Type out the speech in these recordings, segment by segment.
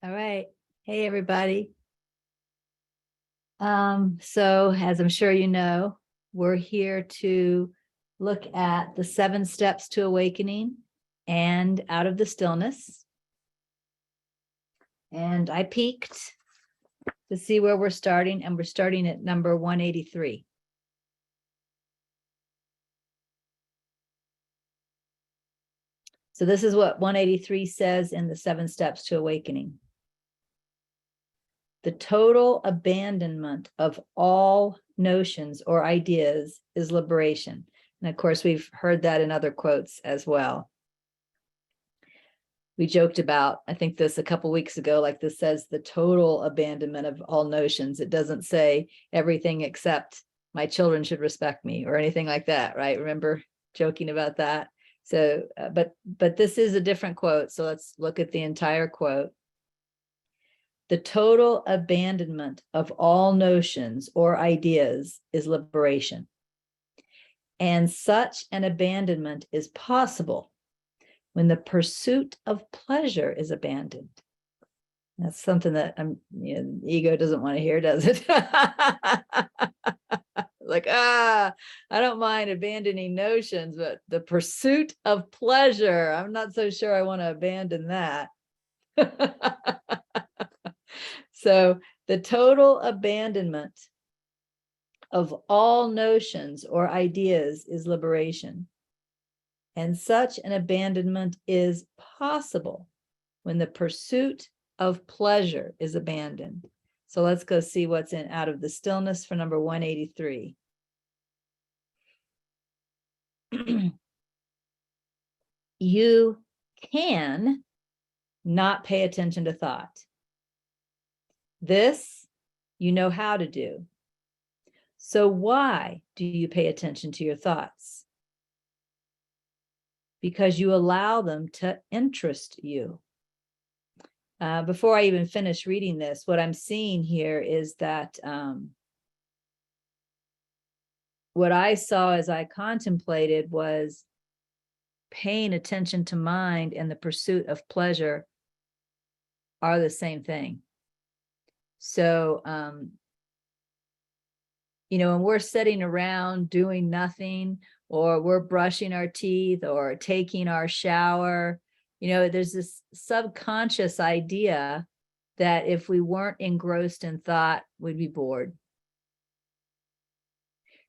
All right. Hey, everybody. So as I'm sure you know, we're here to look at the 7 steps to awakening and out of the stillness. And I peeked to see where we're starting, and we're starting at number 183. So this is what 183 says in the 7 steps to awakening. The total abandonment of all notions or ideas is liberation. And of course, we've heard that in other quotes as well. We joked about, I think this a couple weeks ago, like this says the total abandonment of all notions. It doesn't say everything except my children should respect me or anything like that, right? Remember joking about that? So, but this is a different quote. So let's look at the entire quote. The total abandonment of all notions or ideas is liberation. And such an abandonment is possible when the pursuit of pleasure is abandoned. That's something that ego doesn't want to hear, does it? Like, I don't mind abandoning notions, but the pursuit of pleasure, I'm not so sure I want to abandon that. So the total abandonment of all notions or ideas is liberation. And such an abandonment is possible when the pursuit of pleasure is abandoned. So let's go see what's in Out of the Stillness for number 183. You can not pay attention to thought. This you know how to do. So why do you pay attention to your thoughts? Because you allow them to interest you. Before I even finish reading this, what I'm seeing here is that what I saw as I contemplated was paying attention to mind and the pursuit of pleasure are the same thing. So, when we're sitting around doing nothing, or we're brushing our teeth or taking our shower, there's this subconscious idea that if we weren't engrossed in thought, we'd be bored.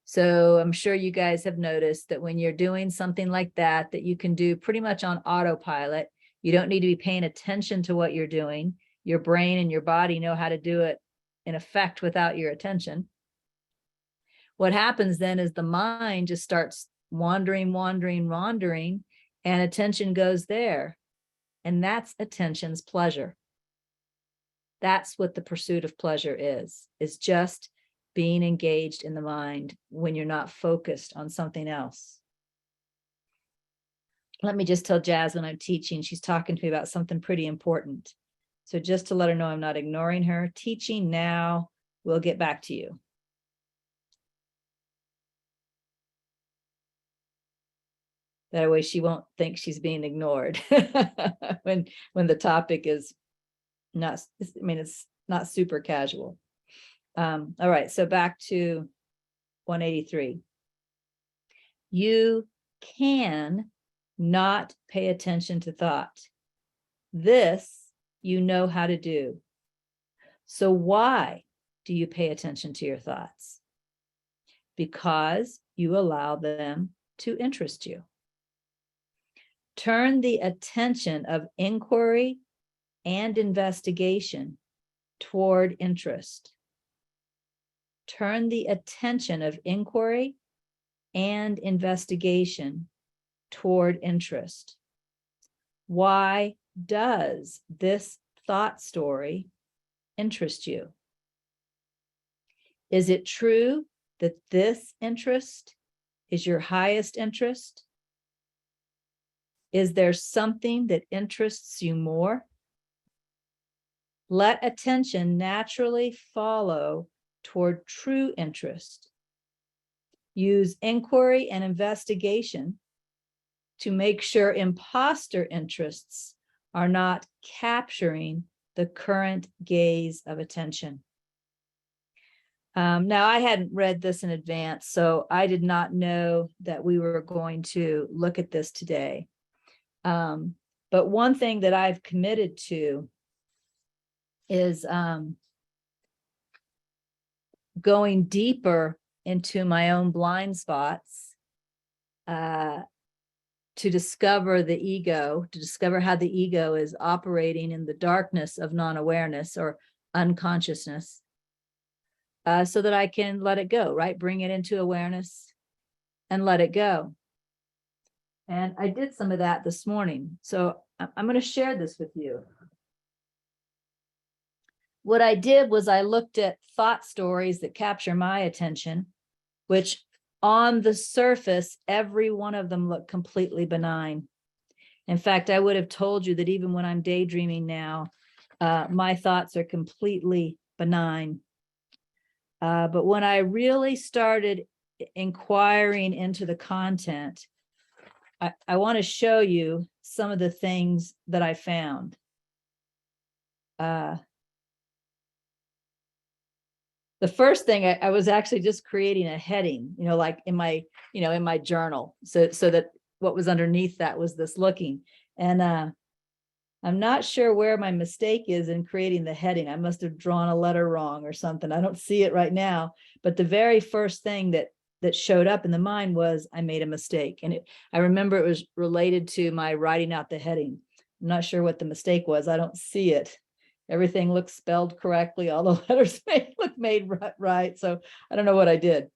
So I'm sure you guys have noticed that when you're doing something like that you can do pretty much on autopilot, you don't need to be paying attention to what you're doing. Your brain and your body know how to do it in effect without your attention. What happens then is the mind just starts wandering, and attention goes there. And that's attention's pleasure. That's what the pursuit of pleasure is just being engaged in the mind when you're not focused on something else. Let me just tell Jazz when I'm teaching, she's talking to me about something pretty important. So just to let her know I'm not ignoring her, teaching now, we'll get back to you. That way she won't think she's being ignored when the topic is not, it's not super casual. All right, so back to 183. You can not pay attention to thought. This you know how to do. So why do you pay attention to your thoughts? Because you allow them to interest you. Turn the attention of inquiry and investigation toward interest. Turn the attention of inquiry and investigation toward interest. Why does this thought story interest you? Is it true that this interest is your highest interest? Is there something that interests you more? Let attention naturally follow toward true interest. Use inquiry and investigation to make sure imposter interests are not capturing the current gaze of attention. Now, I hadn't read this in advance, so I did not know that we were going to look at this today. But one thing that I've committed to is going deeper into my own blind spots to discover the ego, to discover how the ego is operating in the darkness of non-awareness or unconsciousness, so that I can let it go, right? Bring it into awareness and let it go. And I did some of that this morning. So I'm going to share this with you. What I did was I looked at thought stories that capture my attention, which on the surface, every one of them look completely benign. In fact, I would have told you that even when I'm daydreaming now, my thoughts are completely benign. But when I really started inquiring into the content, I want to show you some of the things that I found. The first thing, I was actually just creating a heading, like in my, in my journal, so that what was underneath that was this looking. And I'm not sure where my mistake is in creating the heading. I must have drawn a letter wrong or something. I don't see it right now. But the very first thing that showed up in the mind was I made a mistake. And I remember it was related to my writing out the heading. I'm not sure what the mistake was. I don't see it. Everything looks spelled correctly. All the letters look made right. So I don't know what I did.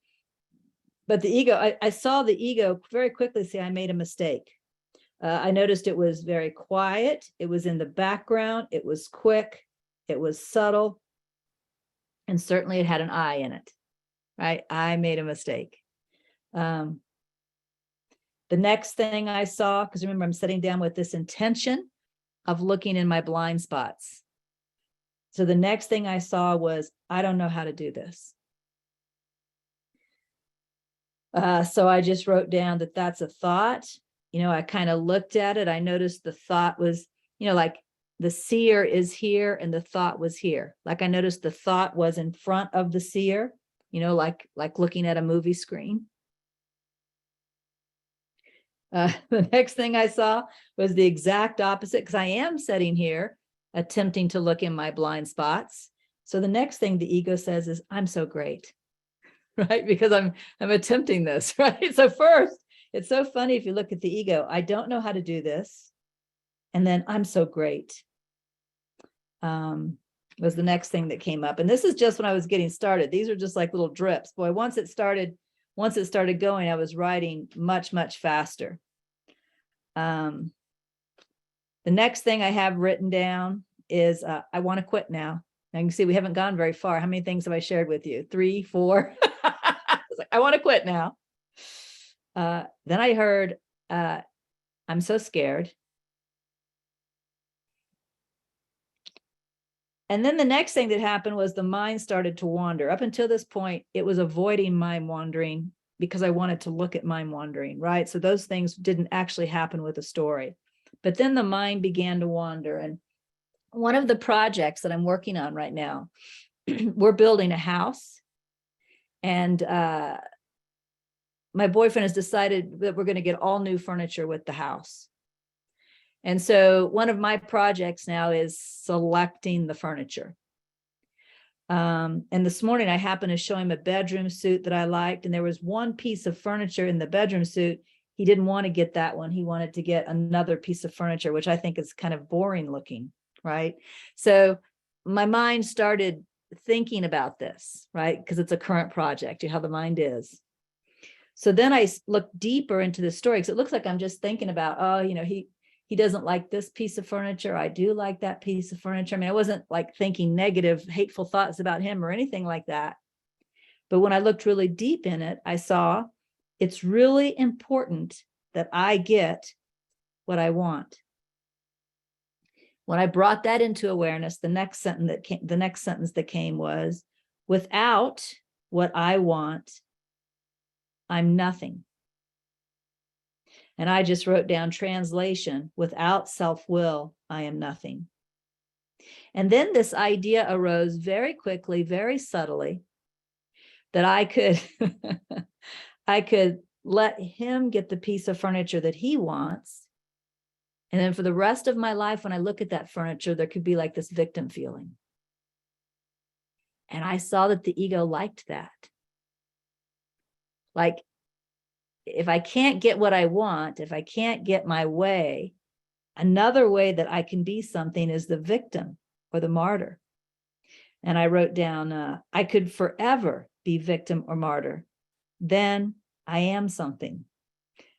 But the ego, I saw the ego very quickly say I made a mistake. I noticed it was very quiet. It was in the background. It was quick. It was subtle. And certainly it had an I in it, right? I made a mistake. The next thing I saw, because remember, I'm sitting down with this intention of looking in my blind spots. So the next thing I saw was, I don't know how to do this. So I just wrote down that that's a thought. I kind of looked at it. I noticed the thought was, like the seer is here and the thought was here. Like I noticed the thought was in front of the seer, like looking at a movie screen. The next thing I saw was the exact opposite, because I am sitting here attempting to look in my blind spots. So the next thing the ego says is, I'm so great, right? Because I'm attempting this, right? So first, it's so funny if you look at the ego, I don't know how to do this. And then I'm so great. Was the next thing that came up. And this is just when I was getting started. These are just like little drips. Boy, once it started going, I was writing much, much faster. The next thing I have written down is I want to quit now. Now you can see we haven't gone very far. How many things have I shared with you? 3, 4. I want to quit now. Then I heard, I'm so scared. And then the next thing that happened was the mind started to wander. Up until this point, it was avoiding mind wandering because I wanted to look at mind wandering, right? So those things didn't actually happen with the story. But then the mind began to wander. And one of the projects that I'm working on right now, we're building a house. And my boyfriend has decided that we're going to get all new furniture with the house. And so one of my projects now is selecting the furniture. And this morning I happened to show him a bedroom suit that I liked. And there was one piece of furniture in the bedroom suit. He didn't want to get that one. He wanted to get another piece of furniture, which I think is kind of boring looking, right? So my mind started thinking about this, right? Because it's a current project, how the mind is. So then I looked deeper into the story, because it looks like I'm just thinking about, oh, he doesn't like this piece of furniture. I do like that piece of furniture. I mean, I wasn't like thinking negative, hateful thoughts about him or anything like that. But when I looked really deep in it, I saw it's really important that I get what I want. When I brought that into awareness, the next sentence that came was, without what I want, I'm nothing. And I just wrote down translation, without self-will, I am nothing. And then this idea arose very quickly, very subtly, that I could, I could let him get the piece of furniture that he wants. And then for the rest of my life, when I look at that furniture, there could be like this victim feeling. And I saw that the ego liked that. Like, if I can't get what I want, if I can't get my way, another way that I can be something is the victim or the martyr. And I wrote down, I could forever be victim or martyr. Then I am something.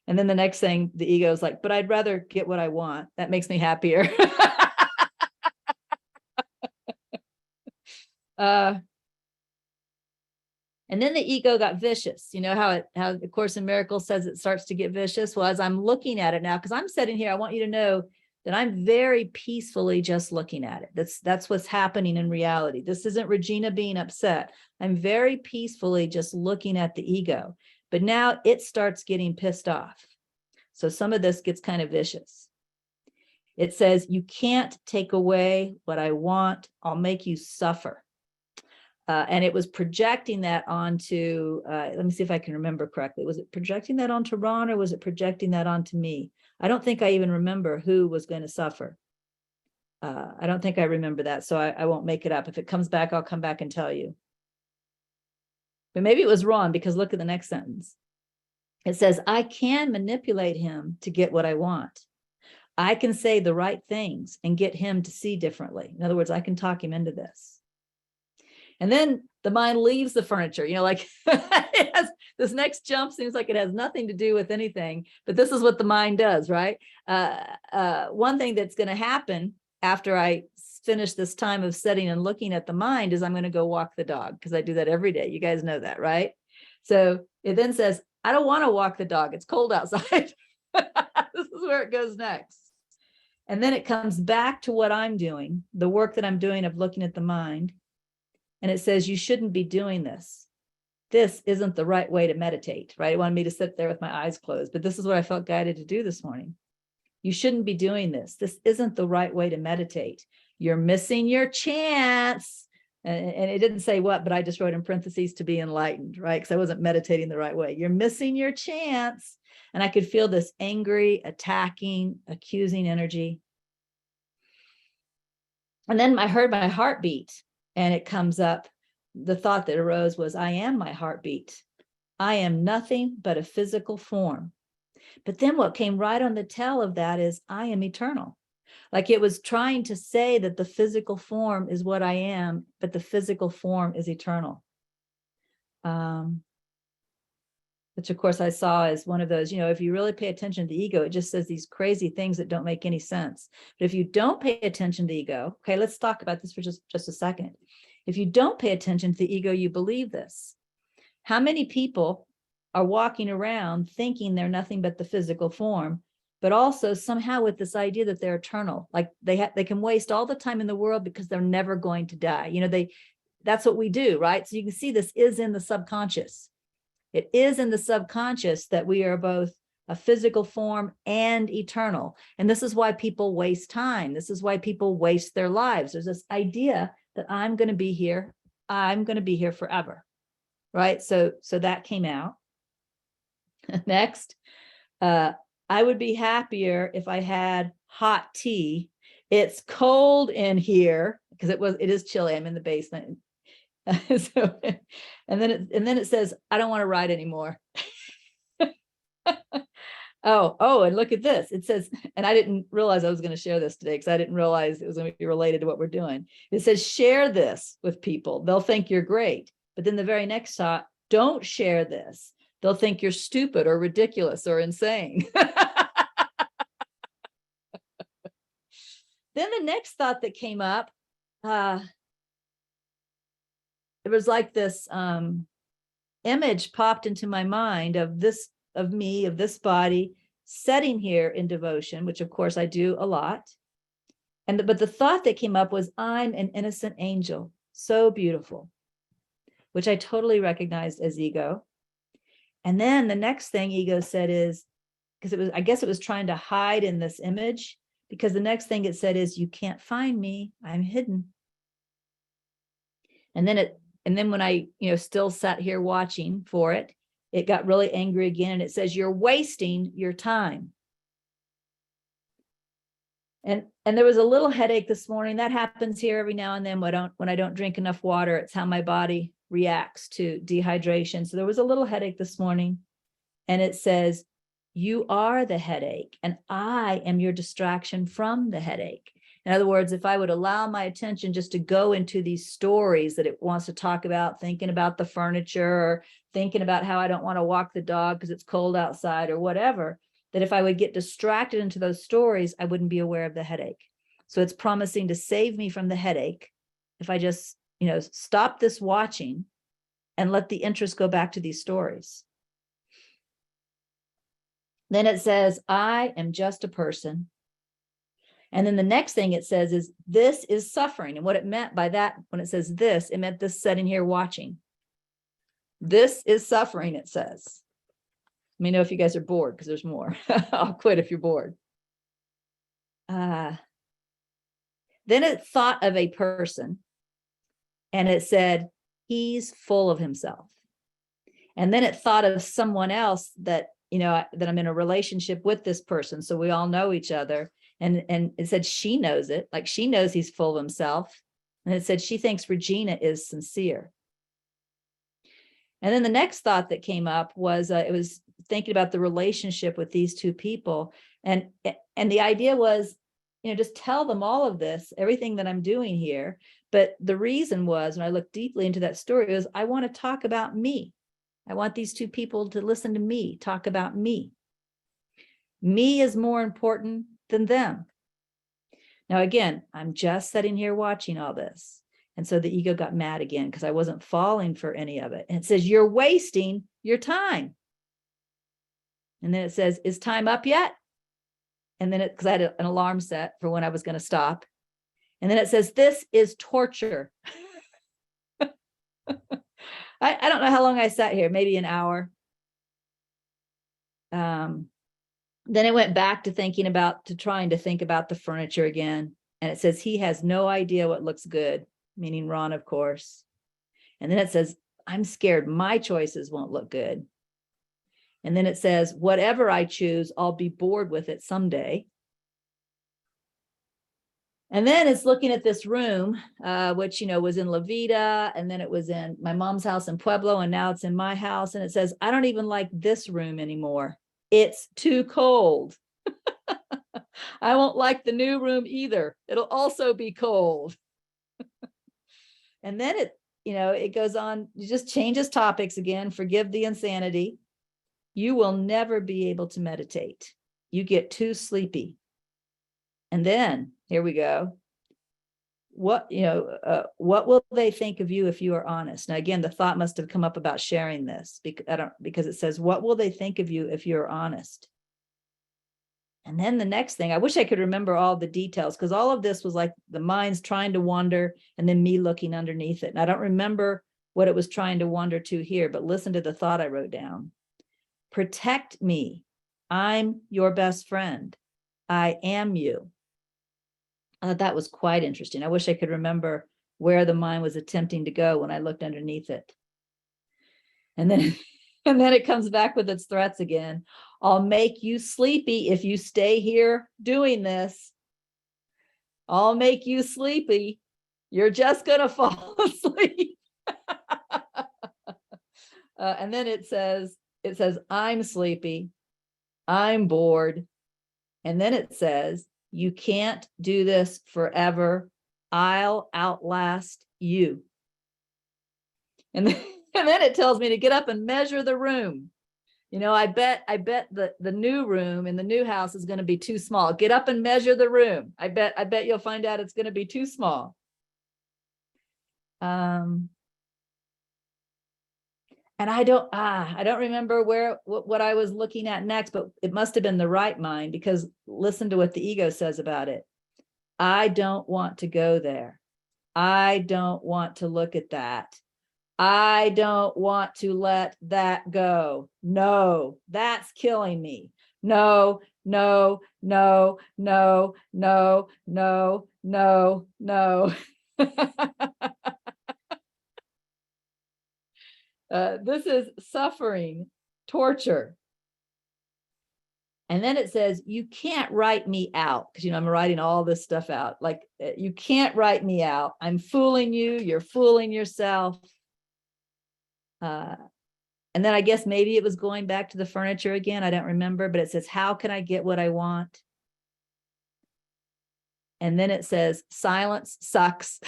And then the next thing, the ego is like, but I'd rather get what I want. That makes me happier. And then the ego got vicious. You know how the Course in Miracles says it starts to get vicious? Well, as I'm looking at it now, because I'm sitting here, I want you to know that I'm very peacefully just looking at it. That's what's happening in reality. This isn't Regina being upset. I'm very peacefully just looking at the ego. But now it starts getting pissed off. So some of this gets kind of vicious. It says, you can't take away what I want. I'll make you suffer. And it was projecting that onto, let me see if I can remember correctly. Was it projecting that onto Ron, or was it projecting that onto me? I don't think I even remember who was going to suffer. I don't think I remember that, so I won't make it up. If it comes back, I'll come back and tell you. But maybe it was Ron, because look at the next sentence. It says, I can manipulate him to get what I want. I can say the right things and get him to see differently. In other words, I can talk him into this. And then the mind leaves the furniture, like this next jump seems like it has nothing to do with anything, but this is what the mind does, right? One thing that's going to happen after I finish this time of sitting and looking at the mind is I'm going to go walk the dog, because I do that every day. You guys know that, right? So it then says, I don't want to walk the dog. It's cold outside. This is where it goes next. And then it comes back to what I'm doing, the work that I'm doing of looking at the mind. And it says, you shouldn't be doing this. This isn't the right way to meditate, right? It wanted me to sit there with my eyes closed, but this is what I felt guided to do this morning. You shouldn't be doing this. This isn't the right way to meditate. You're missing your chance. And it didn't say what, but I just wrote in parentheses, to be enlightened, right? Because I wasn't meditating the right way. You're missing your chance. And I could feel this angry, attacking, accusing energy. And then I heard my heartbeat. And it comes up, the thought that arose was, I am my heartbeat. I am nothing but a physical form. But then what came right on the tail of that is, I am eternal. Like it was trying to say that the physical form is what I am, but the physical form is eternal. Which of course I saw as one of those, if you really pay attention to the ego, it just says these crazy things that don't make any sense. But if you don't pay attention to the ego, okay, let's talk about this for just a second. If you don't pay attention to the ego, you believe this. How many people are walking around thinking they're nothing but the physical form, but also somehow with this idea that they're eternal, like they can waste all the time in the world because they're never going to die. That's what we do, right? So you can see this is in the subconscious. It is in the subconscious that we are both a physical form and eternal. And this is why people waste time. This is why people waste their lives. There's this idea that I'm going to be here. I'm going to be here forever, right? So that came out. Next, I would be happier if I had hot tea. It's cold in here because it is chilly. I'm in the basement. So, and then it says, I don't want to ride anymore. Oh, and look at this. It says, and I didn't realize I was going to share this today because I didn't realize it was going to be related to what we're doing. It says, share this with people. They'll think you're great. But then the very next thought, don't share this. They'll think you're stupid or ridiculous or insane. Then the next thought that came up, it was like this image popped into my mind of this body sitting here in devotion, which of course I do a lot. But the thought that came up was, I'm an innocent angel, so beautiful, which I totally recognized as ego. And then the next thing ego said is, because I guess it was trying to hide in this image, because the next thing it said is, you can't find me, I'm hidden. And then when I, still sat here watching for it, it got really angry again. And it says, you're wasting your time. And there was a little headache this morning. That happens here every now and then when I don't drink enough water. It's how my body reacts to dehydration. So there was a little headache this morning. And it says, you are the headache, and I am your distraction from the headache. In other words, if I would allow my attention just to go into these stories that it wants to talk about, thinking about the furniture, or thinking about how I don't want to walk the dog because it's cold outside or whatever, that if I would get distracted into those stories, I wouldn't be aware of the headache. So it's promising to save me from the headache if I just, stop this watching and let the interest go back to these stories. Then it says, I am just a person. And then the next thing it says is, this is suffering. And what it meant by that, when it says this, it meant this sitting here watching. This is suffering, it says. Let me know if you guys are bored, because there's more. I'll quit if you're bored. Then it thought of a person, and it said, he's full of himself. And then it thought of someone else that, that I'm in a relationship with this person. So we all know each other. And it said, she knows it, like she knows he's full of himself. And it said, she thinks Regina is sincere. And then the next thought that came up was, it was thinking about the relationship with these two people. And the idea was, just tell them all of this, everything that I'm doing here. But the reason was, when I looked deeply into that story, was I want to talk about me. I want these two people to listen to me, talk about me. Me is more important than them. Now, again, I'm just sitting here watching all this. And so the ego got mad again because I wasn't falling for any of it. And it says, you're wasting your time. And then it says, is time up yet? And then because I had an alarm set for when I was going to stop. And then it says, this is torture. I don't know how long I sat here, maybe an hour. Then it went back to trying to think about the furniture again. And it says, he has no idea what looks good, meaning Ron, of course. And then it says, I'm scared my choices won't look good. And then it says, whatever I choose, I'll be bored with it someday. And then it's looking at this room, which, was in La Vida, and then it was in my mom's house in Pueblo, and now it's in my house. And it says, I don't even like this room anymore. It's too cold. I won't like the new room either. It'll also be cold. And then it goes on, it just changes topics again. Forgive the insanity. You will never be able to meditate. You get too sleepy. And then here we go. What will they think of you if you are honest? Now, again, the thought must have come up about sharing this because it says, what will they think of you if you're honest? And then the next thing, I wish I could remember all the details, because all of this was like the mind's trying to wander and then me looking underneath it. And I don't remember what it was trying to wander to here, but listen to the thought I wrote down. Protect me. I'm your best friend. I am you. I thought that was quite interesting. I wish I could remember where the mind was attempting to go when I looked underneath it. And then it comes back with its threats again. I'll make you sleepy if you stay here doing this. I'll make you sleepy. You're just going to fall asleep. And then it says, I'm sleepy. I'm bored. And then it says, you can't do this forever. I'll outlast you. And then it tells me to get up and measure the room. I bet the new room in the new house is going to be too small. Get up and measure the room. I bet you'll find out it's going to be too small. And I don't remember what I was looking at next, but it must have been the right mind, because listen to what the ego says about it. I don't want to go there. I don't want to look at that. I don't want to let that go. No, that's killing me. No, no, no, no, no, no, no, no. This is suffering, torture. And then it says, you can't write me out. Because, I'm writing all this stuff out. Like, you can't write me out. I'm fooling you. You're fooling yourself. And then I guess maybe it was going back to the furniture again. I don't remember, but it says, how can I get what I want? And then it says, silence sucks.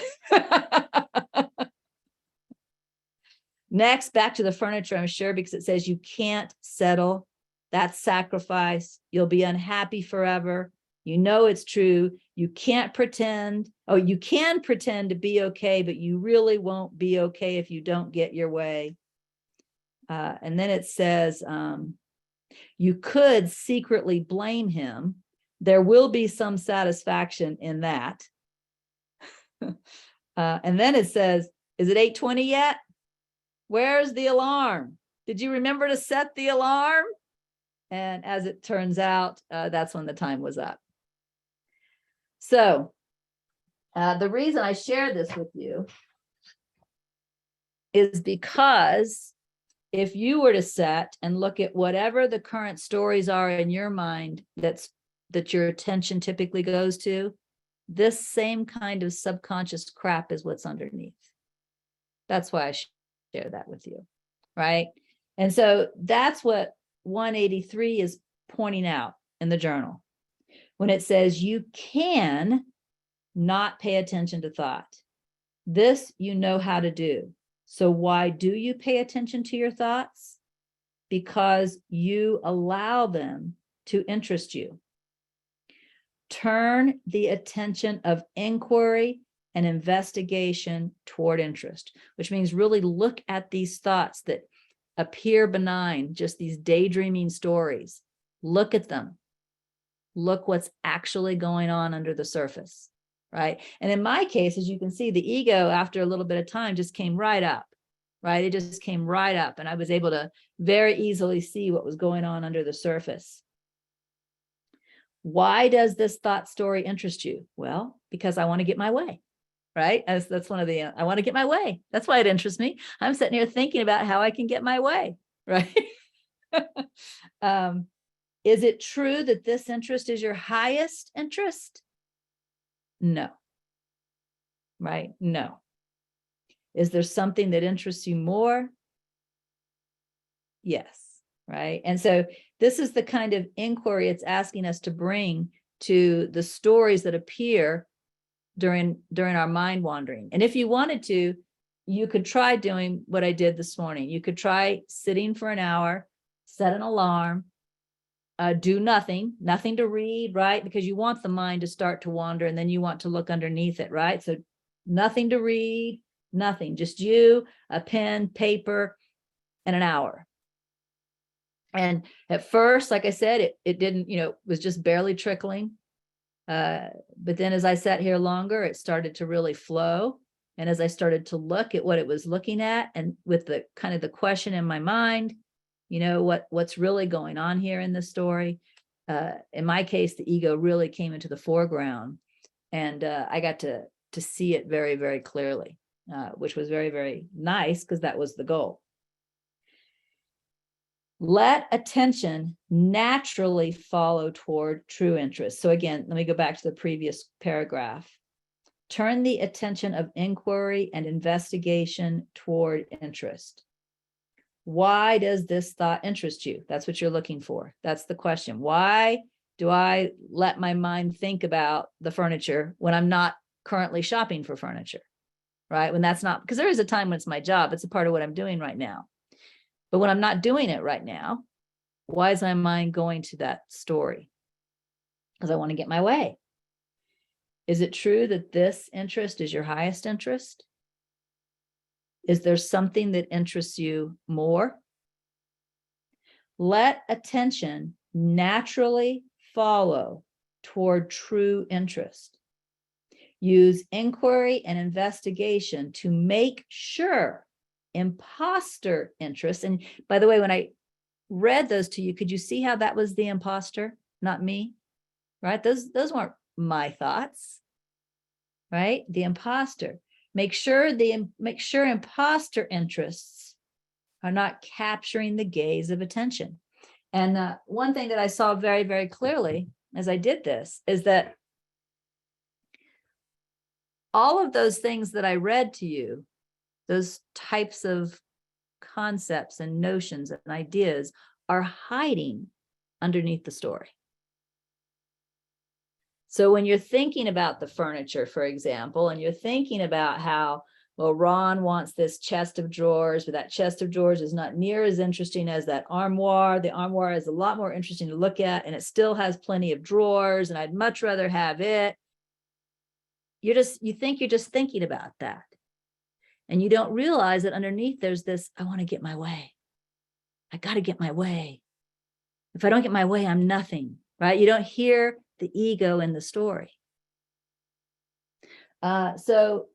Next, back to the furniture, I'm sure, because it says you can't settle. That's sacrifice. You'll be unhappy forever. You know it's true. You can't pretend. Oh, you can pretend to be okay, but you really won't be okay if you don't get your way. And then it says, you could secretly blame him. There will be some satisfaction in that. And then it says, is it 8:20 yet? Where's the alarm? Did you remember to set the alarm? And as it turns out, that's when the time was up. So the reason I share this with you is because if you were to set and look at whatever the current stories are in your mind that your attention typically goes to, this same kind of subconscious crap is what's underneath. That's why I share that with you, right? And so that's what 183 is pointing out in the journal when it says you can not pay attention to thought. This you know how to do. So why do you pay attention to your thoughts? Because you allow them to interest you. Turn the attention of inquiry and investigation toward interest, which means really look at these thoughts that appear benign, just these daydreaming stories. Look at them. Look what's actually going on under the surface. Right. And in my case, as you can see, the ego, after a little bit of time, just came right up, right? It just came right up. And I was able to very easily see what was going on under the surface. Why does this thought story interest you? Well, because I want to get my way, right? That's one of the, I want to get my way. That's why it interests me. I'm sitting here thinking about how I can get my way, right? Is it true that this interest is your highest interest? No. Right? No. Is there something that interests you more? Yes. Right. And so this is the kind of inquiry it's asking us to bring to the stories that appear during our mind wandering. And if you wanted to, you could try doing what I did this morning. You could try sitting for an hour, set an alarm, do nothing to read, right? Because you want the mind to start to wander and then you want to look underneath it, right? So nothing to read, nothing, just you, a pen, paper, and an hour. And at first, like I said, it didn't, was just barely trickling. But then as I sat here longer, it started to really flow. And as I started to look at what it was looking at and with the kind of the question in my mind, what's really going on here in this story? In my case, the ego really came into the foreground and I got to see it very, very clearly, which was very, very nice because that was the goal. Let attention naturally follow toward true interest. So again, let me go back to the previous paragraph. Turn the attention of inquiry and investigation toward interest. Why does this thought interest you? That's what you're looking for. That's the question. Why do I let my mind think about the furniture when I'm not currently shopping for furniture, right? When that's not, because there is a time when it's my job. It's a part of what I'm doing right now. But when I'm not doing it right now, why is my mind going to that story? Because I want to get my way. Is it true that this interest is your highest interest? Is there something that interests you more? Let attention naturally follow toward true interest. Use inquiry and investigation to make sure imposter interest. And by the way, when I read those to you, could you see how that was the imposter? not me, right? Those weren't my thoughts, right? The imposter. Make sure imposter interests are not capturing the gaze of attention. And one thing that I saw very, very clearly as I did this is that all of those things that I read to you, those types of concepts and notions and ideas, are hiding underneath the story. So when you're thinking about the furniture, for example, and you're thinking about how, well, Ron wants this chest of drawers, but that chest of drawers is not near as interesting as that armoire. The armoire is a lot more interesting to look at, and it still has plenty of drawers, and I'd much rather have it. You think you're just thinking about that. And you don't realize that underneath there's this, I want to get my way. I got to get my way. If I don't get my way, I'm nothing, right? You don't hear the ego in the story. So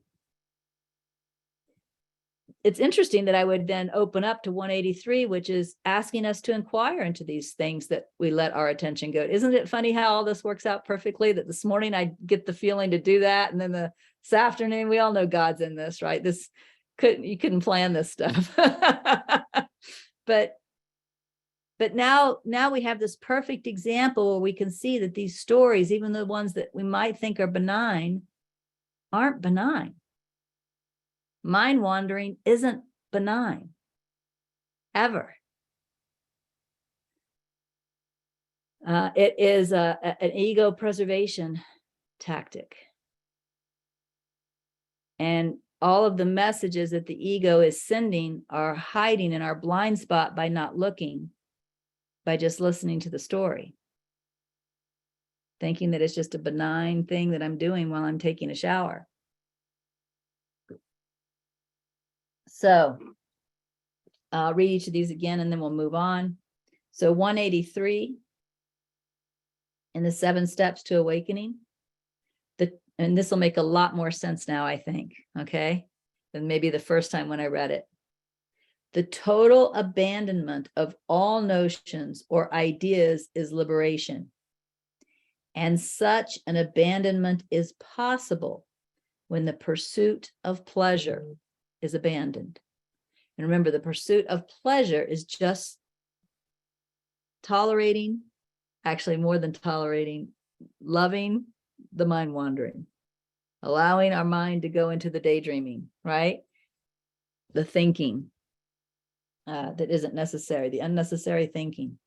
it's interesting that I would then open up to 183, which is asking us to inquire into these things that we let our attention go. Isn't it funny how all this works out perfectly? That this morning I get the feeling to do that, and then this afternoon, we all know God's in this, right? You couldn't plan this stuff. But now we have this perfect example where we can see that these stories, even the ones that we might think are benign, aren't benign. Mind wandering isn't benign, ever. It is an ego preservation tactic. And all of the messages that the ego is sending are hiding in our blind spot by not looking, by just listening to the story, thinking that it's just a benign thing that I'm doing while I'm taking a shower. So I'll read each of these again, and then we'll move on. So 183 in the 7 steps to awakening. And this will make a lot more sense now, I think, okay, than maybe the first time when I read it. The total abandonment of all notions or ideas is liberation. And such an abandonment is possible when the pursuit of pleasure is abandoned. And remember, the pursuit of pleasure is just tolerating, actually more than tolerating, loving the mind wandering, allowing our mind to go into the daydreaming, right? The thinking that isn't necessary, the unnecessary thinking.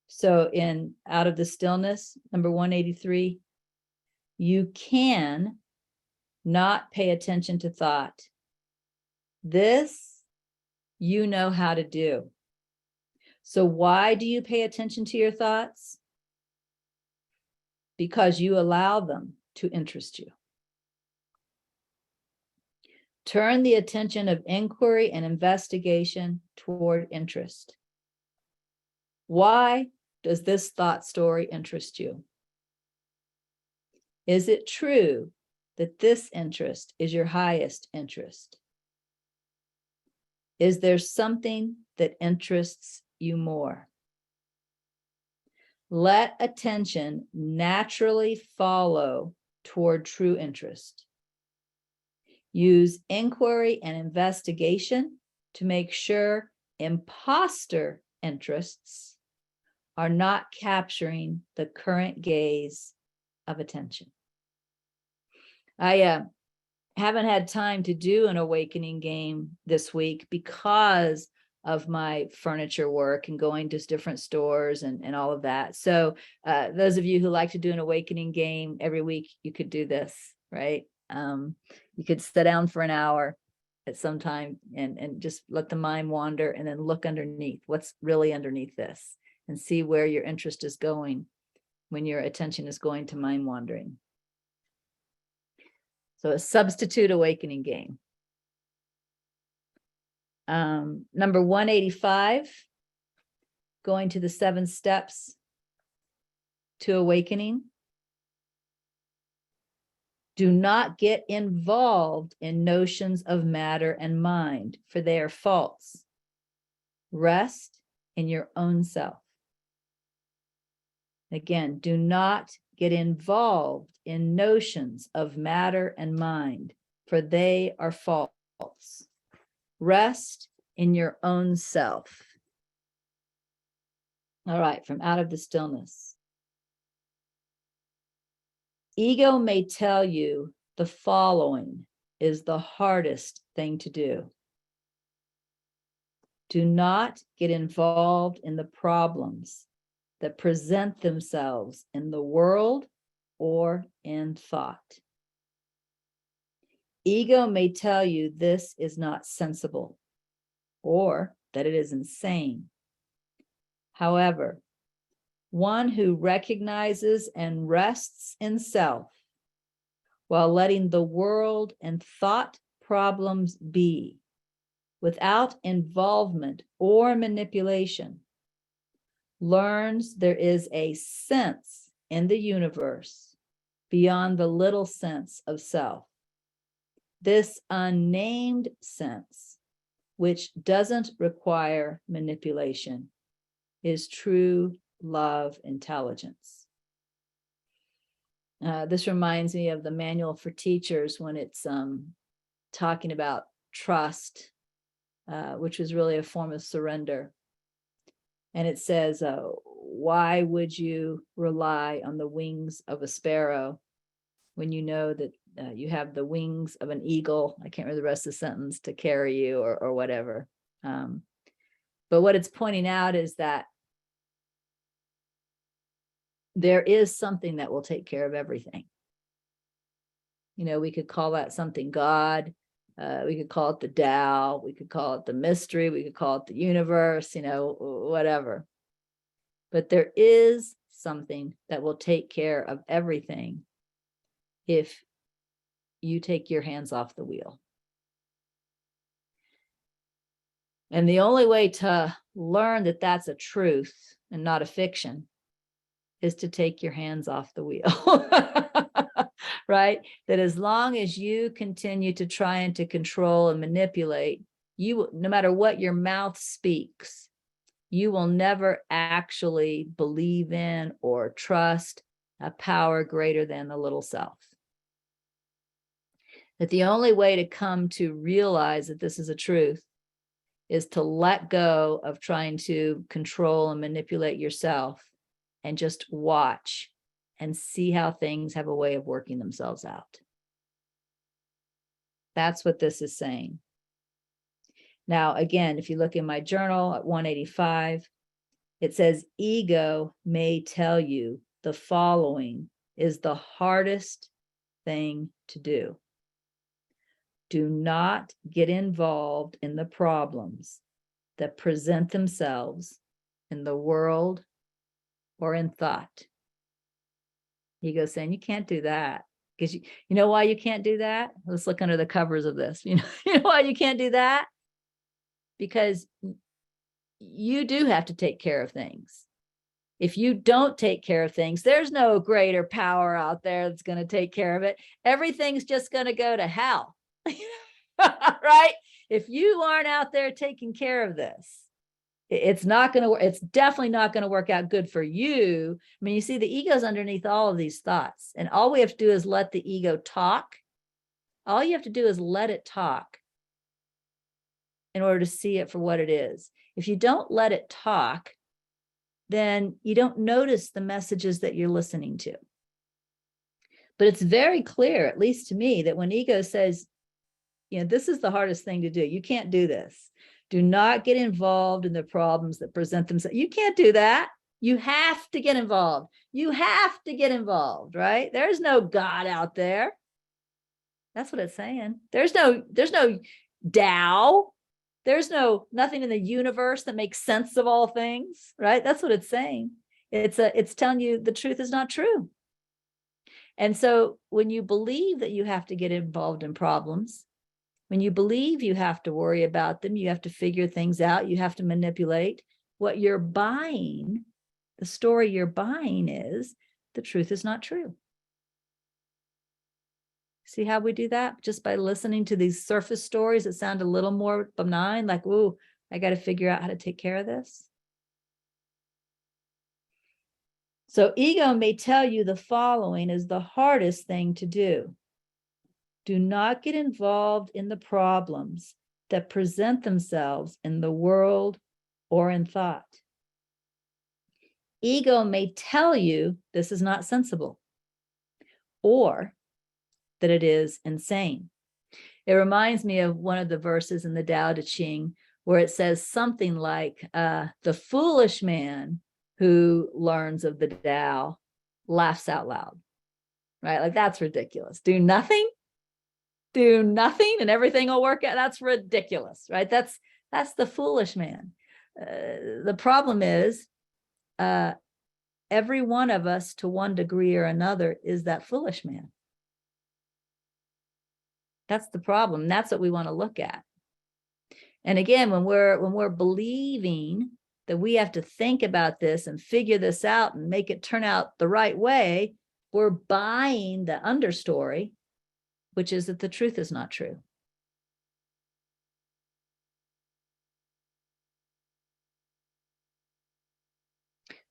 So in Out of the Stillness, number 183, you can not pay attention to thought. This you know how to do. So why do you pay attention to your thoughts? Because you allow them to interest you. Turn the attention of inquiry and investigation toward interest. Why does this thought story interest you? Is it true that this interest is your highest interest? Is there something that interests you more? Let attention naturally follow toward true interest. Use inquiry and investigation to make sure imposter interests are not capturing the current gaze of attention. I haven't had time to do an awakening game this week because of my furniture work and going to different stores and all of that. So those of you who like to do an awakening game every week, you could do this, right? You could sit down for an hour at some time and just let the mind wander, and then look underneath what's really underneath this, and see where your interest is going when your attention is going to mind wandering. So a substitute awakening game. Number 185, going to the 7 steps to awakening. Do not get involved in notions of matter and mind, for they are false. Rest in your own self. Again, do not get involved in notions of matter and mind, for they are false. Rest in your own self. All right, from Out of the Stillness. Ego may tell you the following is the hardest thing to do. Do not get involved in the problems that present themselves in the world or in thought. Ego may tell you this is not sensible or that it is insane. However, one who recognizes and rests in self while letting the world and thought problems be without involvement or manipulation learns there is a sense in the universe beyond the little sense of self. This unnamed sense, which doesn't require manipulation, is true love intelligence. This reminds me of the Manual for Teachers when it's talking about trust, which is really a form of surrender. And it says, why would you rely on the wings of a sparrow when you know that you have the wings of an eagle? I can't remember the rest of the sentence, to carry you or whatever. But what it's pointing out is that there is something that will take care of everything. You know, we could call that something God. We could call it the Tao. We could call it the mystery. We could call it the universe, you know, whatever. But there is something that will take care of everything if you take your hands off the wheel. And the only way to learn that that's a truth and not a fiction is to take your hands off the wheel. Right? That as long as you continue to try and to control and manipulate, you, no matter what your mouth speaks, you will never actually believe in or trust a power greater than the little self. That the only way to come to realize that this is a truth is to let go of trying to control and manipulate yourself and just watch and see how things have a way of working themselves out. That's what this is saying. Now, again, if you look in my journal at 185, it says, ego may tell you the following is the hardest thing to do. Do not get involved in the problems that present themselves in the world or in thought. Ego's saying you can't do that because you know why you can't do that? Let's look under the covers of this. You know why you can't do that? Because you do have to take care of things. If you don't take care of things, there's no greater power out there that's going to take care of it. Everything's just going to go to hell. Right? If you aren't out there taking care of this, it's not going to work. It's definitely not going to work out good for you. I mean, you see, the ego's underneath all of these thoughts, and all we have to do is let the ego talk. All you have to do is let it talk in order to see it for what it is. If you don't let it talk, then you don't notice the messages that you're listening to. But it's very clear, at least to me, that when ego says, you know, this is the hardest thing to do. You can't do this. Do not get involved in the problems that present themselves. You can't do that. You have to get involved. You have to get involved, right? There's no God out there. That's what it's saying. There's no Tao. There's nothing in the universe that makes sense of all things, right? That's what it's saying. It's telling you the truth is not true. And so when you believe that you have to get involved in problems, when you believe you have to worry about them, you have to figure things out, you have to manipulate, what you're buying, the story you're buying is the truth is not true. See how we do that? Just by listening to these surface stories that sound a little more benign, like, ooh, I got to figure out how to take care of this. So ego may tell you the following is the hardest thing to do. Do not get involved in the problems that present themselves in the world or in thought. Ego may tell you this is not sensible or that it is insane. It reminds me of one of the verses in the Tao Te Ching where it says something like, the foolish man who learns of the Tao laughs out loud, right? Like, that's ridiculous. Do nothing and everything will work out. That's ridiculous, right? That's the foolish man. The problem is every one of us to one degree or another is that foolish man. That's the problem. That's what we want to look at. And again, when we're believing that we have to think about this and figure this out and make it turn out the right way, we're buying the understory, which is that the truth is not true.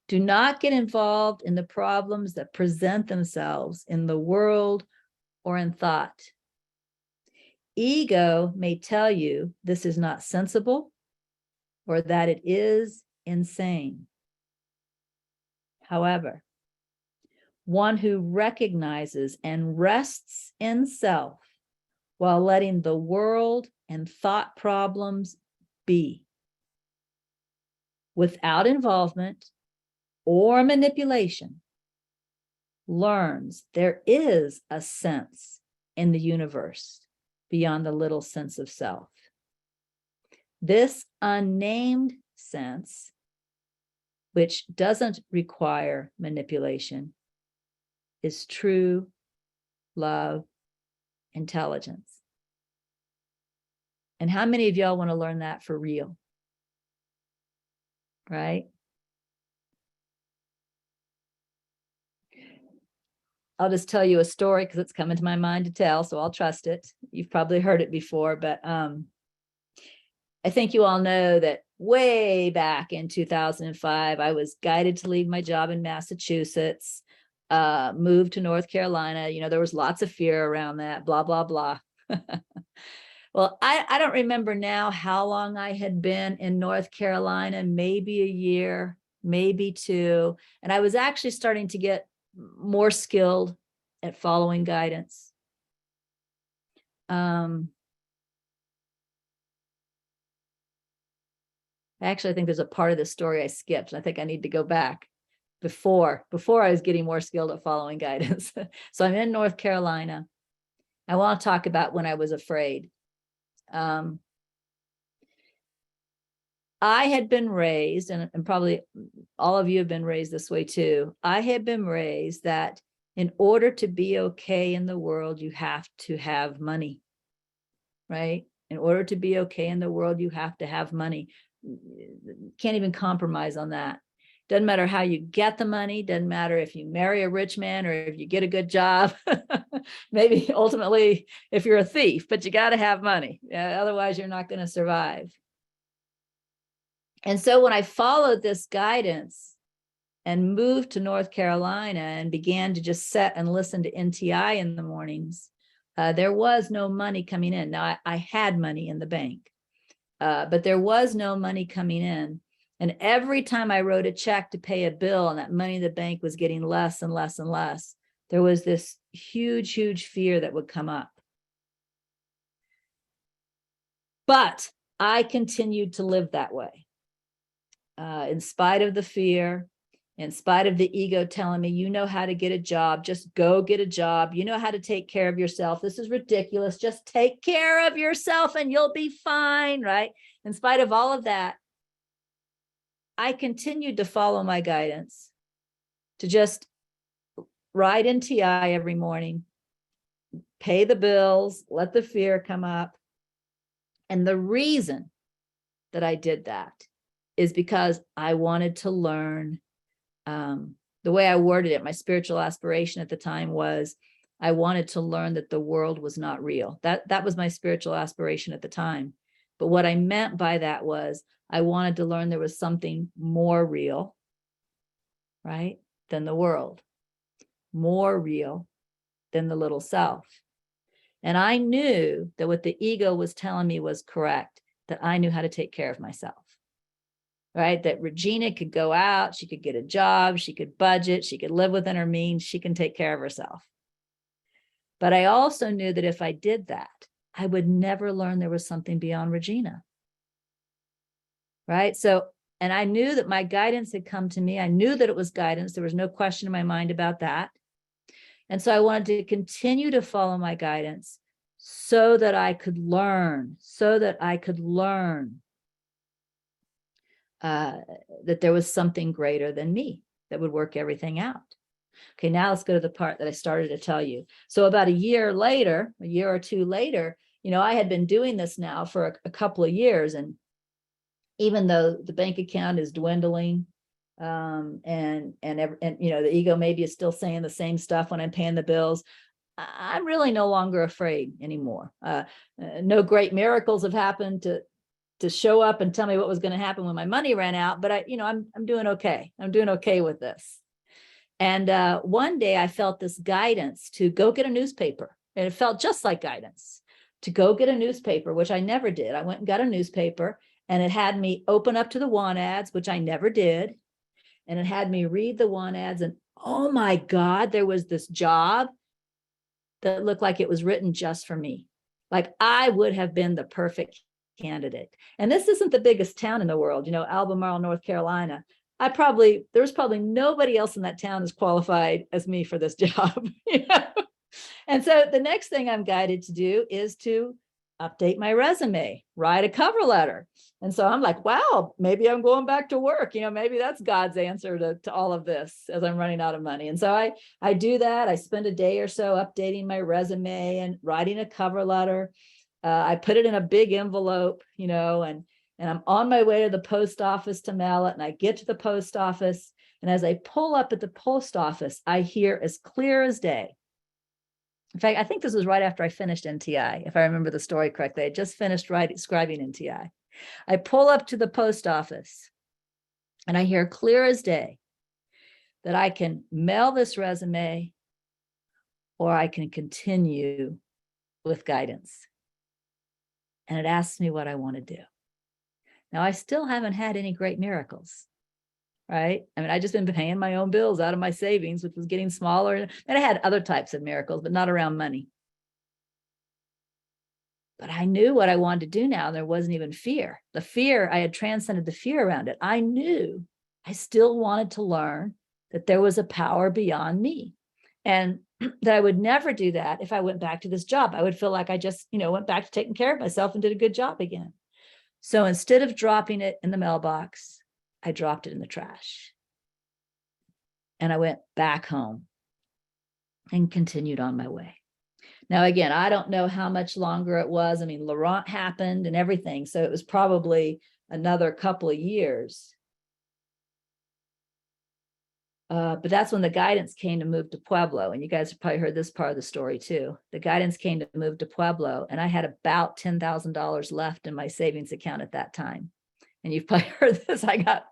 Do not get involved in the problems that present themselves in the world or in thought. Ego may tell you this is not sensible or that it is insane. However, one who recognizes and rests in self while letting the world and thought problems be, without involvement or manipulation, learns there is a sense in the universe beyond the little sense of self. This unnamed sense, which doesn't require manipulation, is true love, intelligence. And how many of y'all want to learn that for real? Right? I'll just tell you a story because it's coming to my mind to tell, so I'll trust it. You've probably heard it before, but I think you all know that way back in 2005, I was guided to leave my job in Massachusetts, moved to North Carolina. You know, there was lots of fear around that, blah, blah, blah. Well, I don't remember now how long I had been in North Carolina, maybe a year, maybe two. And I was actually starting to get more skilled at following guidance. Actually, I think there's a part of the story I skipped. I think I need to go back before I was getting more skilled at following guidance. So I'm in North Carolina. I want to talk about when I was afraid. I had been raised, and probably all of you have been raised this way too. I had been raised that in order to be okay in the world, you have to have money, right? In order to be okay in the world, you have to have money. Can't even compromise on that. Doesn't matter how you get the money. Doesn't matter if you marry a rich man or if you get a good job. Maybe ultimately if you're a thief, but you got to have money. Otherwise, you're not going to survive. And so when I followed this guidance and moved to North Carolina and began to just sit and listen to NTI in the mornings, there was no money coming in. Now, I had money in the bank, but there was no money coming in. And every time I wrote a check to pay a bill and that money in the bank was getting less and less and less, there was this huge, huge fear that would come up. But I continued to live that way. In spite of the fear, in spite of the ego telling me, you know how to get a job, just go get a job. You know how to take care of yourself. This is ridiculous. Just take care of yourself and you'll be fine, right? In spite of all of that, I continued to follow my guidance, to just ride NTI every morning, pay the bills, let the fear come up. And the reason that I did that is because I wanted to learn. The way I worded it, my spiritual aspiration at the time was I wanted to learn that the world was not real. That was my spiritual aspiration at the time. But what I meant by that was I wanted to learn there was something more real, right? than the world, more real than the little self. And I knew that what the ego was telling me was correct, that I knew how to take care of myself, right? That Regina could go out, she could get a job, she could budget, she could live within her means, she can take care of herself. But I also knew that if I did that, I would never learn there was something beyond Regina, right? So, and I knew that my guidance had come to me. I knew that it was guidance. There was no question in my mind about that. And so I wanted to continue to follow my guidance so that I could learn, that there was something greater than me that would work everything out. Okay, now let's go to the part that I started to tell you. So about a year or two later, I had been doing this now for a couple of years. And even though the bank account is dwindling, and the ego maybe is still saying the same stuff when I'm paying the bills, I'm really no longer afraid anymore. No great miracles have happened to show up and tell me what was going to happen when my money ran out, but I'm doing okay. I'm doing okay with this. And one day I felt this guidance to go get a newspaper, and it felt just like guidance to go get a newspaper, which I never did. I went and got a newspaper, and it had me open up to the want ads, which I never did. And it had me read the want ads, and oh my God, there was this job that looked like it was written just for me. Like I would have been the perfect candidate. And this isn't the biggest town in the world, Albemarle, North Carolina. There's probably nobody else in that town as qualified as me for this job. And so the next thing I'm guided to do is to update my resume, write a cover letter. And so I'm like, wow, maybe I'm going back to work. Maybe that's God's answer to all of this as I'm running out of money. And so I do that. I spend a day or so updating my resume and writing a cover letter. I put it in a big envelope, and I'm on my way to the post office to mail it. And I get to the post office. And as I pull up at the post office, I hear as clear as day. In fact, I think this was right after I finished NTI, if I remember the story correctly. I just finished scribing NTI. I pull up to the post office and I hear clear as day that I can mail this resume or I can continue with guidance. And it asks me what I want to do. Now, I still haven't had any great miracles, right? I mean, I just been paying my own bills out of my savings, which was getting smaller. And I had other types of miracles, but not around money. But I knew what I wanted to do now. There wasn't even fear. The fear, I had transcended the fear around it. I knew I still wanted to learn that there was a power beyond me. And that I would never do that if I went back to this job. I would feel like I just, went back to taking care of myself and did a good job again. So instead of dropping it in the mailbox, I dropped it in the trash. And I went back home and continued on my way. Now, again, I don't know how much longer it was. I mean, Laurent happened and everything. So it was probably another couple of years. But that's when the guidance came to move to Pueblo. And you guys have probably heard this part of the story too. The guidance came to move to Pueblo, and I had about $10,000 left in my savings account at that time. And you've probably heard this. I got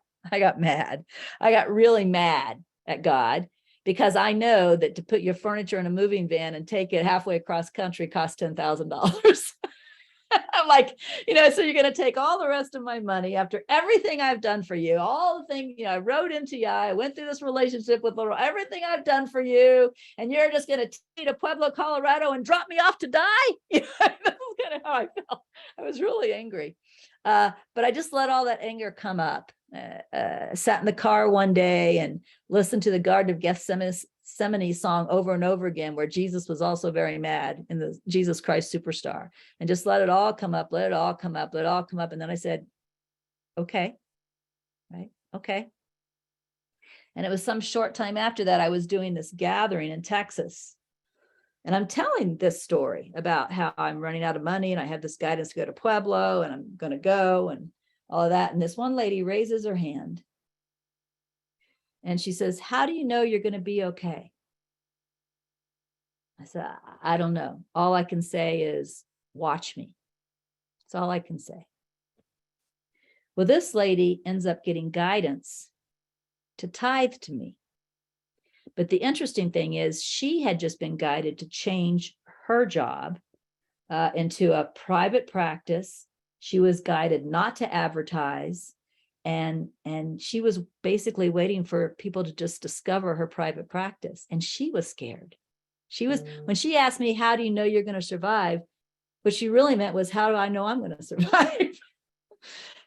mad. I got really mad at God, because I know that to put your furniture in a moving van and take it halfway across country costs $10,000. I'm like, so you're going to take all the rest of my money after everything I've done for you, all the things, I wrote into you, I went through this relationship with Laurel, everything I've done for you, and you're just going to take me to Pueblo, Colorado and drop me off to die? That's kind of how I felt. I was really angry. But I just let all that anger come up. Sat in the car one day and listened to the Garden of Gethsemane song over and over again, where Jesus was also very mad in the Jesus Christ Superstar, and just let it all come up, let it all come up, let it all come up. And then I said, okay, right? Okay. And it was some short time after that, I was doing this gathering in Texas. And I'm telling this story about how I'm running out of money and I have this guidance to go to Pueblo and I'm going to go and all of that. And this one lady raises her hand and she says, how do you know you're going to be okay? I said, I don't know. All I can say is watch me. That's all I can say. Well, this lady ends up getting guidance to tithe to me. But the interesting thing is she had just been guided to change her job into a private practice. She was guided not to advertise. And she was basically waiting for people to just discover her private practice. And she was scared. She was, when she asked me, how do you know you're going to survive? What she really meant was, how do I know I'm going to survive?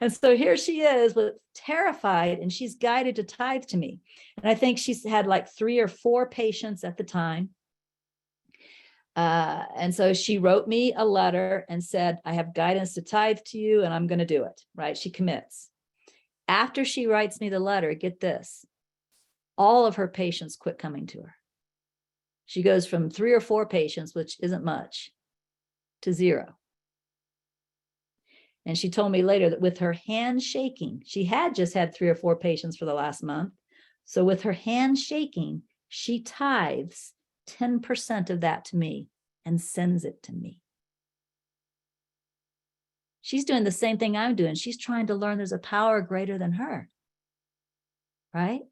And so here she is, with terrified, and she's guided to tithe to me. And I think she's had like 3 or 4 patients at the time. And so she wrote me a letter and said, I have guidance to tithe to you, and I'm going to do it, right? She commits. After she writes me the letter, get this, all of her patients quit coming to her. She goes from 3 or 4 patients, which isn't much, to 0. And she told me later that with her hand shaking, she had just had 3 or 4 patients for the last month. So with her hand shaking, she tithes 10% of that to me and sends it to me. She's doing the same thing I'm doing. She's trying to learn there's a power greater than her, right?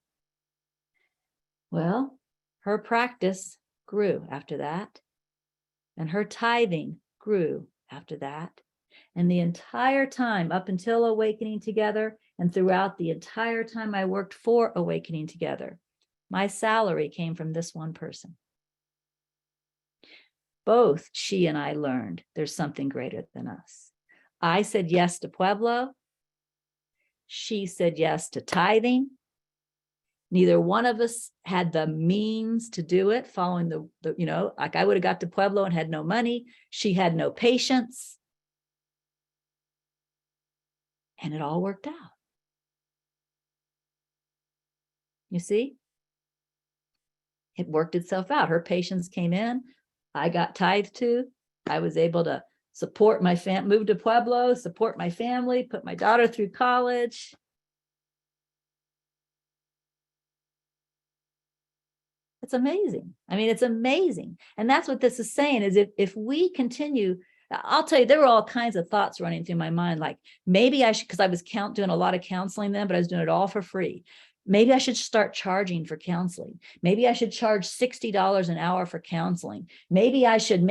Well, her practice grew after that, and her tithing grew after that. And the entire time up until Awakening Together, and throughout the entire time I worked for Awakening Together, my salary came from this one person. Both she and I learned there's something greater than us. I said yes to Pueblo. She said yes to tithing. Neither one of us had the means to do it, following the like I would have got to Pueblo and had no money. She had no patience. And it all worked out. You see? It worked itself out. Her patients came in. I got tithed to. I was able to support my family, move to Pueblo, support my family, put my daughter through college. It's amazing. I mean, it's amazing. And that's what this is saying, is if we continue, I'll tell you, there were all kinds of thoughts running through my mind, like maybe I should, because I was doing a lot of counseling then, but I was doing it all for free. Maybe I should start charging for counseling. Maybe I should charge $60 an hour for counseling. Maybe I should,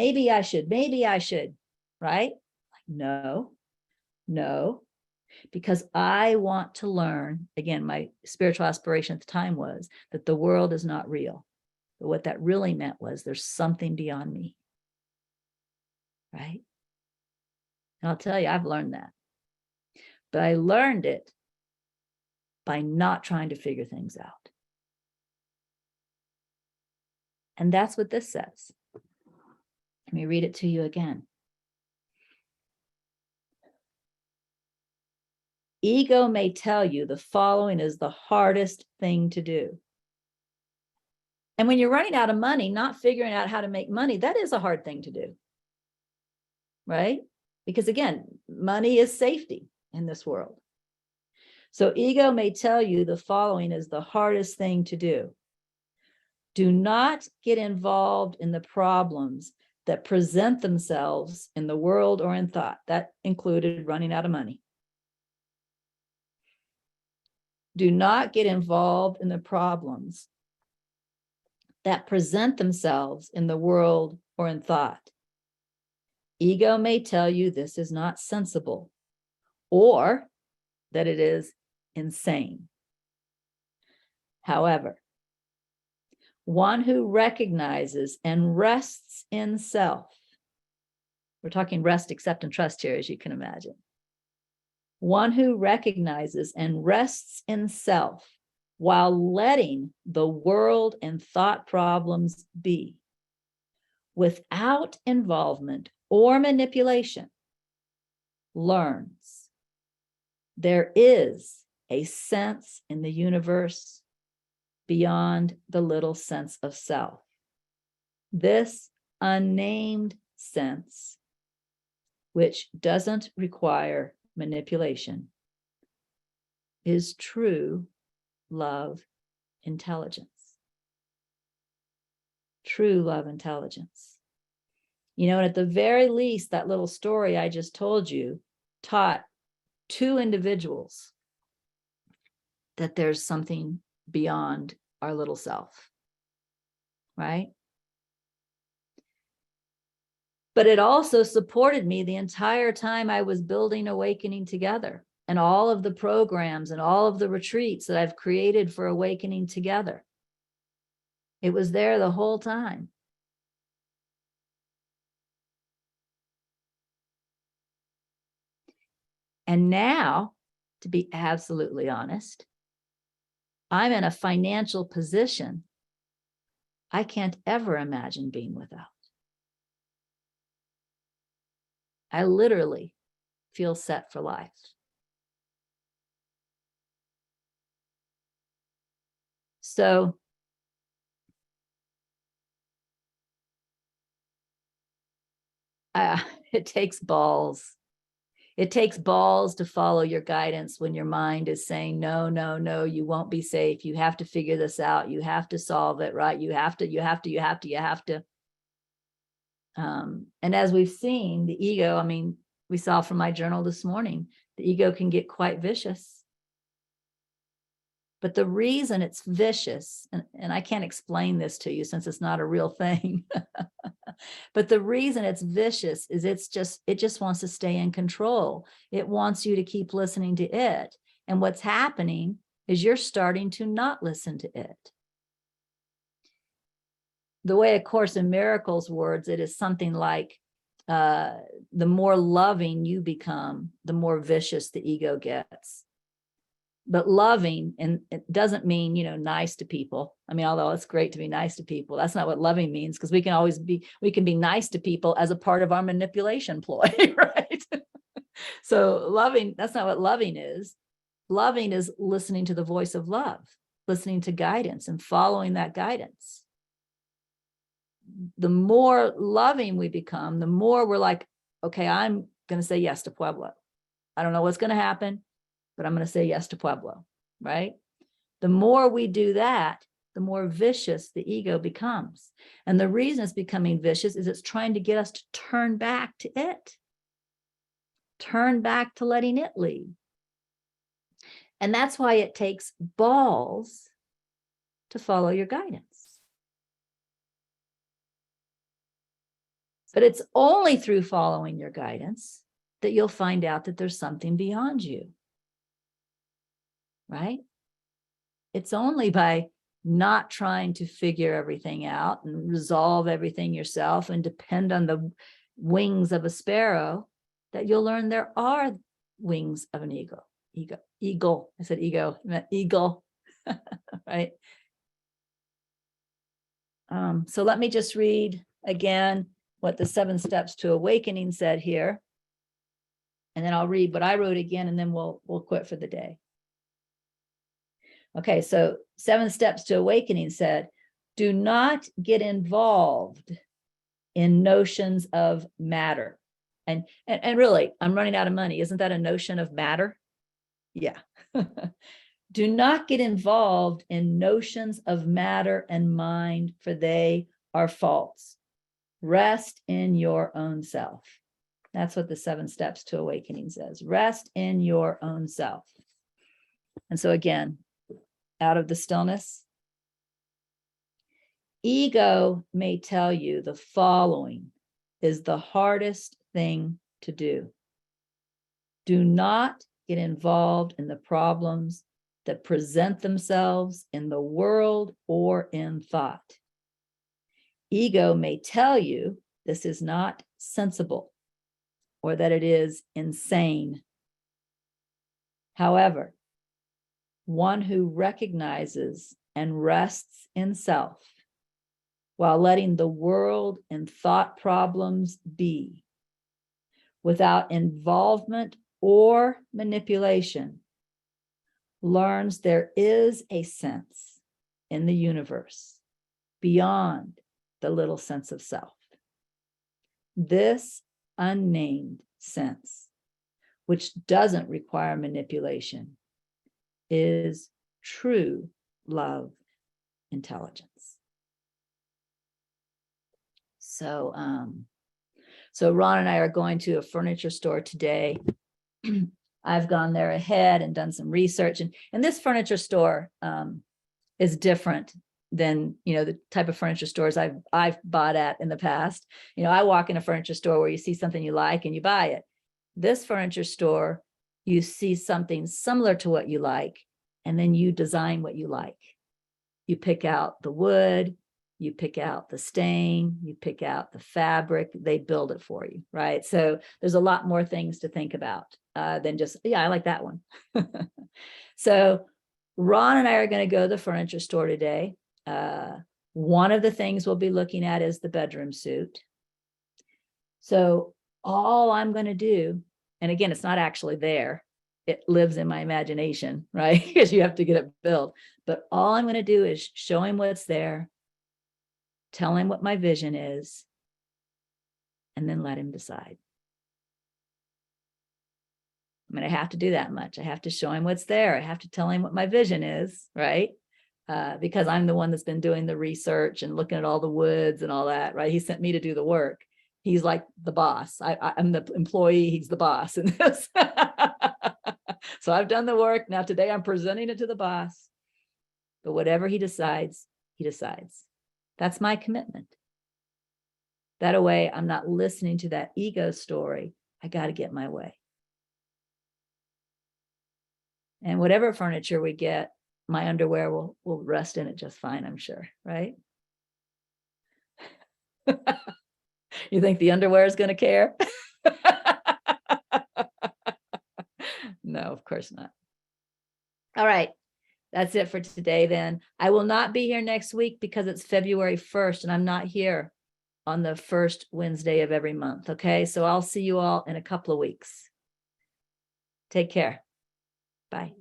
right? Like, no, because I want to learn. Again, my spiritual aspiration at the time was that the world is not real. But what that really meant was there's something beyond me, right? And I'll tell you, I've learned that. But I learned it by not trying to figure things out. And that's what this says. Let me read it to you again. Ego may tell you the following is the hardest thing to do. And when you're running out of money, not figuring out how to make money, that is a hard thing to do, right? Because again, money is safety in this world. So ego may tell you the following is the hardest thing to do. Do not get involved in the problems that present themselves in the world or in thought. That included running out of money. Do not get involved in the problems that present themselves in the world or in thought. Ego may tell you this is not sensible, or that it is insane. However, one who recognizes and rests in self, we're talking rest, accept, and trust here, as you can imagine. One who recognizes and rests in self while letting the world and thought problems be, without involvement or manipulation, learns there is a sense in the universe beyond the little sense of self. This unnamed sense, which doesn't require manipulation, is true love intelligence. True love intelligence. You know, and at the very least, that little story I just told you taught 2 individuals that there's something beyond our little self. right? But it also supported me the entire time I was building Awakening Together, and all of the programs and all of the retreats that I've created for Awakening Together. It was there the whole time. And now, to be absolutely honest, I'm in a financial position I can't ever imagine being without. I literally feel set for life. So it takes balls. It takes balls to follow your guidance when your mind is saying, no, no, no, you won't be safe. You have to figure this out. You have to solve it, right? You have to. And as we've seen, the ego, I mean, we saw from my journal this morning, the ego can get quite vicious. But the reason it's vicious, and I can't explain this to you since it's not a real thing, but the reason it's vicious is it just wants to stay in control. It wants you to keep listening to it. And what's happening is you're starting to not listen to it. The way A Course in Miracles words it is something like, the more loving you become, the more vicious the ego gets. But loving, and it doesn't mean, nice to people. I mean, although it's great to be nice to people, that's not what loving means, because we can be nice to people as a part of our manipulation ploy, right? So loving, that's not what loving is. Loving is listening to the voice of love, listening to guidance and following that guidance. The more loving we become, the more we're like, okay, I'm going to say yes to Pueblo. I don't know what's going to happen, but I'm going to say yes to Pueblo, right? The more we do that, the more vicious the ego becomes. And the reason it's becoming vicious is it's trying to get us to turn back to it, turn back to letting it lead. And that's why it takes balls to follow your guidance. But it's only through following your guidance that you'll find out that there's something beyond you, right? It's only by not trying to figure everything out and resolve everything yourself and depend on the wings of a sparrow that you'll learn there are wings of an eagle. I said ego, I meant eagle, right? So let me just read again what the 7 steps to awakening said here. And then I'll read what I wrote again, and then we'll quit for the day. Okay, so 7 steps to awakening said, do not get involved in notions of matter. And really, I'm running out of money. Isn't that a notion of matter? Yeah. Do not get involved in notions of matter and mind, for they are false. Rest in your own self. That's what the 7 steps to awakening says. Rest in your own self. And so again, out of the stillness, ego may tell you the following is the hardest thing to do. Do not get involved in the problems that present themselves in the world or in thought. Ego may tell you this is not sensible or that it is insane. However, one who recognizes and rests in self while letting the world and thought problems be, without involvement or manipulation, learns there is a sense in the universe beyond the little sense of self. This unnamed sense, which doesn't require manipulation, is true love intelligence. So Ron and I are going to a furniture store today. I've gone there ahead and done some research, and this furniture store is different than, the type of furniture stores I've bought at in the past. I walk in a furniture store where you see something you like and you buy it. This furniture store, you see something similar to what you like, and then you design what you like. You pick out the wood, you pick out the stain, you pick out the fabric, they build it for you, right? So there's a lot more things to think about than just, yeah, I like that one. So Ron and I are going to go to the furniture store today. One of the things we'll be looking at is the bedroom suite. So all I'm going to do, and again, it's not actually there, it lives in my imagination, right? Because you have to get it built. But all I'm going to do is show him what's there, tell him what my vision is, and then let him decide. I mean, I have to do that much. I have to show him what's there. I have to tell him what my vision is, right? Because I'm the one that's been doing the research and looking at all the woods and all that, right? He sent me to do the work. He's like the boss. I'm the employee. He's the boss in this. So I've done the work. Now today I'm presenting it to the boss. But whatever he decides, he decides. That's my commitment. That way I'm not listening to that ego story. I got to get my way. And whatever furniture we get, my underwear will rest in it just fine, I'm sure, right? You think the underwear is going to care? No, of course not. All right. That's it for today then. I will not be here next week because it's February 1st and I'm not here on the first Wednesday of every month. Okay. So I'll see you all in a couple of weeks. Take care. Bye.